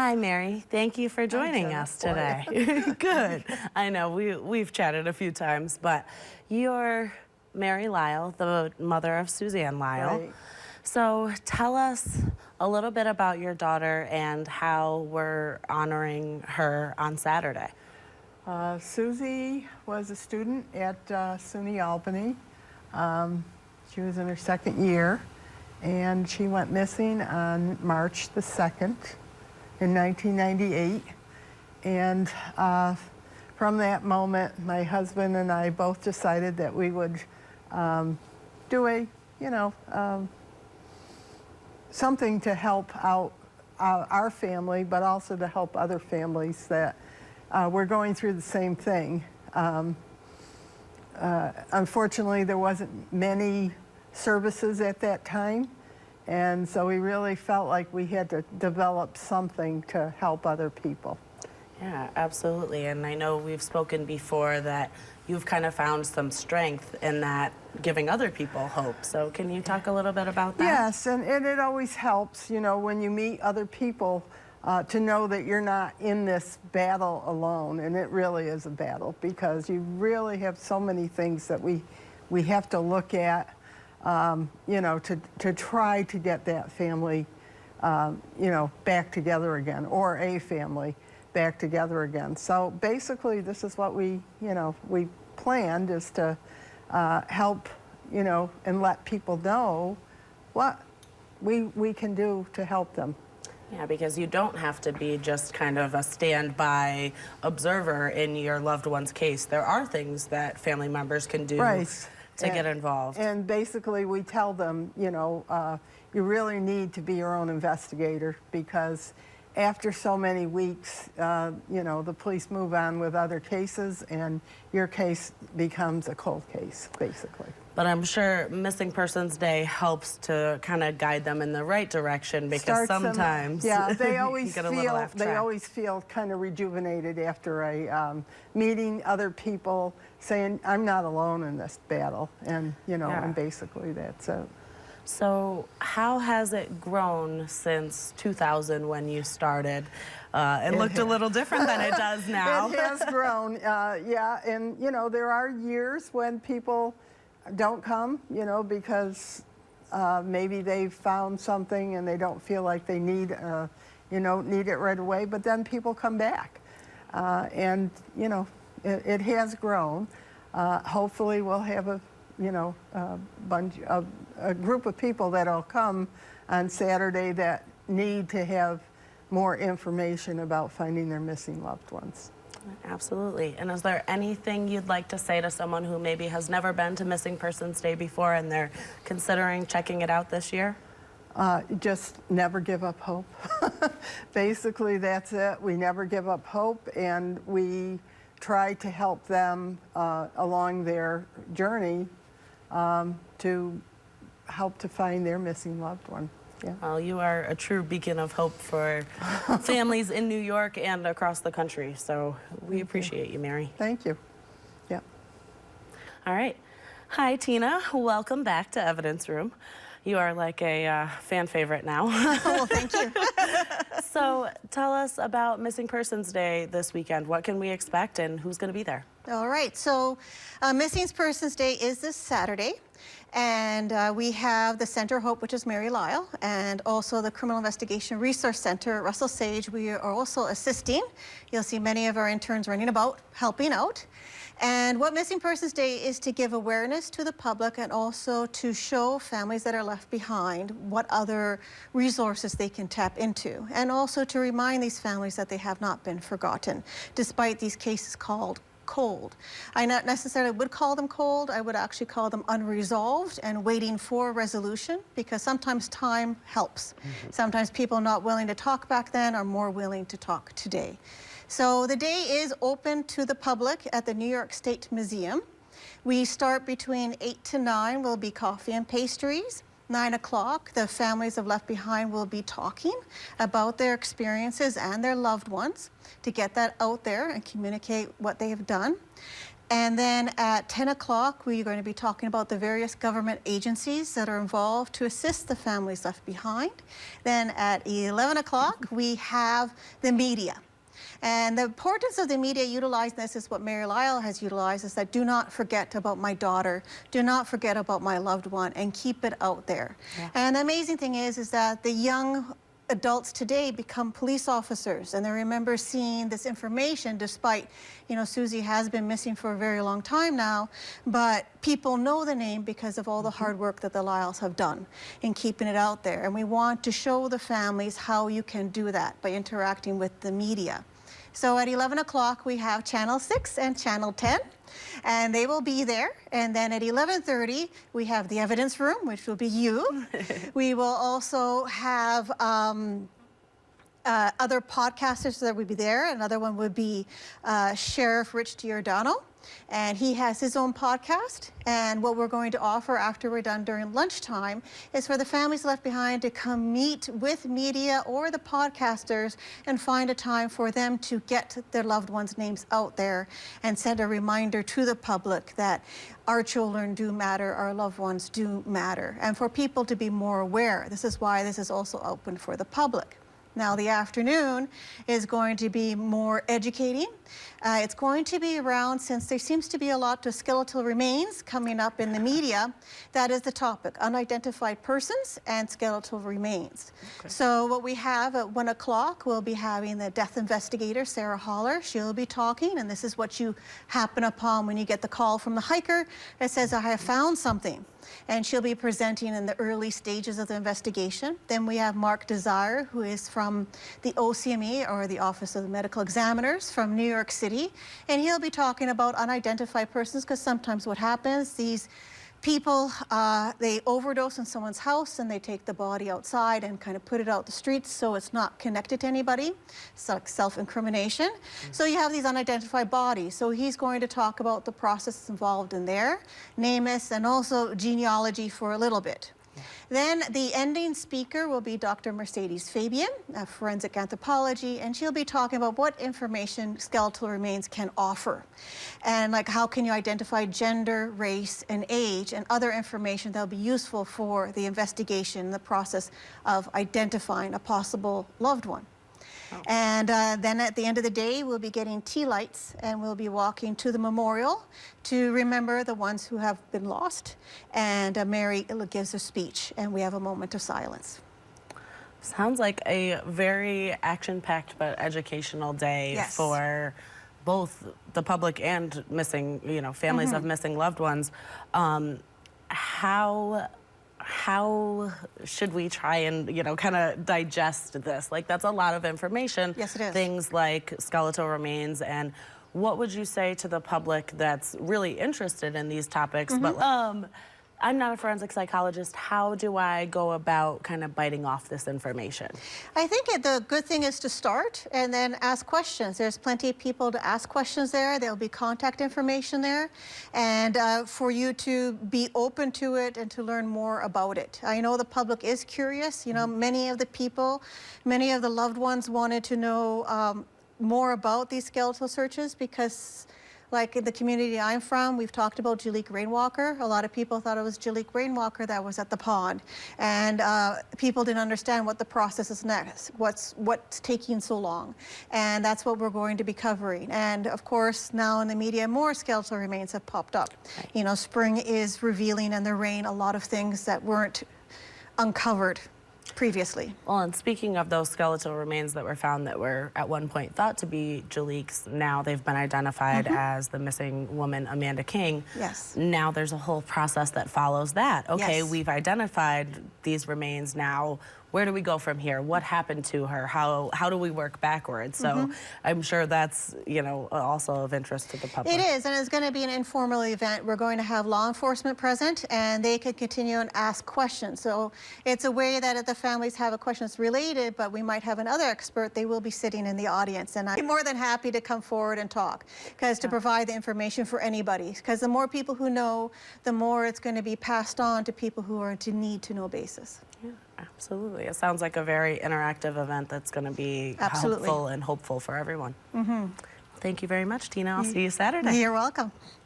Hi, Mary. Thank you for joining us today. Good. I know we've chatted a few times, but you're Mary Lyall, the mother of Suzanne Lyall. Right. So tell us a little bit about your daughter and how we're honoring her on Saturday. Susie was a student at SUNY Albany. She was in her second year, and she went missing on March the 2nd in 1998. And from that moment, my husband and I both decided that we would do a, something to help out our family, but also to help other families that were going through the same thing. Unfortunately, there wasn't many services at that time, and so we really felt like we had to develop something to help other people. Yeah, absolutely. And I know we've spoken before that you've kind of found some strength in that, giving other people hope. So can you talk a little bit about that? Yes, and it always helps, when you meet other people, to know that you're not in this battle alone. And it really is a battle, because you really have so many things that we have to look at, to try to get that family, back together again, or a family back together again. So basically, this is what we planned, is to help, and let people know what we can do to help them. Yeah, because you don't have to be just kind of a standby observer in your loved one's case. There are things that family members can do to get involved. And basically, we tell them, you really need to be your own investigator, because after so many weeks, the police move on with other cases, and your case becomes a cold case, basically. But I'm sure Missing Persons Day helps to kind of guide them in the right direction, because sometimes they always feel kind of rejuvenated after meeting other people, saying, I'm not alone in this battle, and and basically that's it. So how has it grown since 2000 when you started? It looked a little different than it does now. It has grown, and there are years when people don't come, because maybe they've found something and they don't feel like they need it right away, but then people come back. And, it has grown. Hopefully we'll have a group of people that'll come on Saturday that need to have more information about finding their missing loved ones. Absolutely. And is there anything you'd like to say to someone who maybe has never been to Missing Persons Day before and they're considering checking it out this year? Just never give up hope. Basically, that's it. We never give up hope, and we try to help them along their journey to help to find their missing loved one. Yeah. Well, you are a true beacon of hope for families in New York and across the country, so we appreciate you, Mary. Thank you. Yeah. All right. Hi, Tina. Welcome back to Evidence Room. You are like a fan favorite now. Well, thank you. So tell us about Missing Persons Day this weekend. What can we expect, and who's going to be there? All right. So Missing Persons Day is this Saturday. And we have the Center Hope, which is Mary Lyall, and also the Criminal Investigation Resource Center, Russell Sage. We are also assisting. You'll see many of our interns running about, helping out. And what Missing Persons Day is to give awareness to the public, and also to show families that are left behind what other resources they can tap into. And also to remind these families that they have not been forgotten, despite these cases called cold. I not necessarily would call them cold. I would actually call them unresolved and waiting for resolution, because sometimes time helps. Sometimes people not willing to talk back then are more willing to talk today. So the day is open to the public at the New York State Museum. We start between 8 to 9. Will be coffee and pastries. 9 o'clock, the families of Left Behind will be talking about their experiences and their loved ones to get that out there and communicate what they have done. And then at 10 o'clock, we're going to be talking about the various government agencies that are involved to assist the families left behind. Then at 11 o'clock, we have the media. And the importance of the media utilizing this is what Mary Lyall has utilized, is that do not forget about my daughter, do not forget about my loved one, and keep it out there. Yeah. And the amazing thing is that the young adults today become police officers, and they remember seeing this information despite, Susie has been missing for a very long time now, but people know the name because of all the hard work that the Lyalls have done in keeping it out there. And we want to show the families how you can do that by interacting with the media. So at 11 o'clock, we have Channel 6 and Channel 10. And they will be there. And then at 11:30, we have the evidence room, which will be you. We will also have other podcasters that would be there. Another one would be Sheriff Rich Giordano. And he has his own podcast. And what we're going to offer after we're done during lunchtime is for the families left behind to come meet with media or the podcasters and find a time for them to get their loved ones' names out there and send a reminder to the public that our children do matter, our loved ones do matter, and for people to be more aware. This is why this is also open for the public. Now, the afternoon is going to be more educating. It's going to be around, since there seems to be a lot of skeletal remains coming up in the media, that is the topic, unidentified persons and skeletal remains. Okay. So what we have at 1 o'clock, we'll be having the death investigator, Sarah Haller. She'll be talking, and this is what you happen upon when you get the call from the hiker that says, I have found something. And she'll be presenting in the early stages of the investigation. Then we have Mark Desire, who is from the OCME, or the Office of the Medical Examiners, from New York City. And he'll be talking about unidentified persons, because sometimes what happens, these people, they overdose in someone's house and they take the body outside and kind of put it out the streets so it's not connected to anybody. It's like self-incrimination. So you have these unidentified bodies. So he's going to talk about the process involved in there, NamUs, and also genealogy for a little bit. Then the ending speaker will be Dr. Mercedes Fabian, forensic anthropology, and she'll be talking about what information skeletal remains can offer. And like how can you identify gender, race, and age, and other information that will be useful for the investigation, the process of identifying a possible loved one. Oh. And then at the end of the day, we'll be getting tea lights, and we'll be walking to the memorial to remember the ones who have been lost. And Mary gives a speech, and we have a moment of silence. Sounds like a very action-packed but educational day. Yes. For both the public and missing, families of missing loved ones. How should we try and, kind of digest this? Like, that's a lot of information. Yes, it is. Things like skeletal remains. And what would you say to the public that's really interested in these topics? But I'm not a forensic psychologist. How do I go about kind of biting off this information? I think the good thing is to start and then ask questions. There's plenty of people to ask questions there. There'll be contact information there. And for you to be open to it and to learn more about it. I know the public is curious. Many of the people, many of the loved ones wanted to know more about these skeletal searches, because like in the community I'm from, we've talked about Jaliek Rainwalker. A lot of people thought it was Jaliek Rainwalker that was at the pond. And people didn't understand what the process is next, what's taking so long. And that's what we're going to be covering. And of course, now in the media, more skeletal remains have popped up. Spring is revealing in the rain a lot of things that weren't uncovered previously. Well, and speaking of those skeletal remains that were found that were at one point thought to be Jaliek's, now they've been identified as the missing woman, Amanda King. Yes. Now there's a whole process that follows that. Okay, yes. We've identified these remains now. Where do we go from here? What happened to her? How do we work backwards? So I'm sure that's, also of interest to the public. It is, and it's going to be an informal event. We're going to have law enforcement present, and they can continue and ask questions. So it's a way that if the families have a question that's related, but we might have another expert, they will be sitting in the audience. And I'm more than happy to come forward and talk, because to provide the information for anybody. Because the more people who know, the more it's going to be passed on to people who are to need to know basis. Yeah, absolutely. It sounds like a very interactive event that's going to be helpful and hopeful for everyone. Thank you very much, Tina. I'll see you Saturday. You're welcome.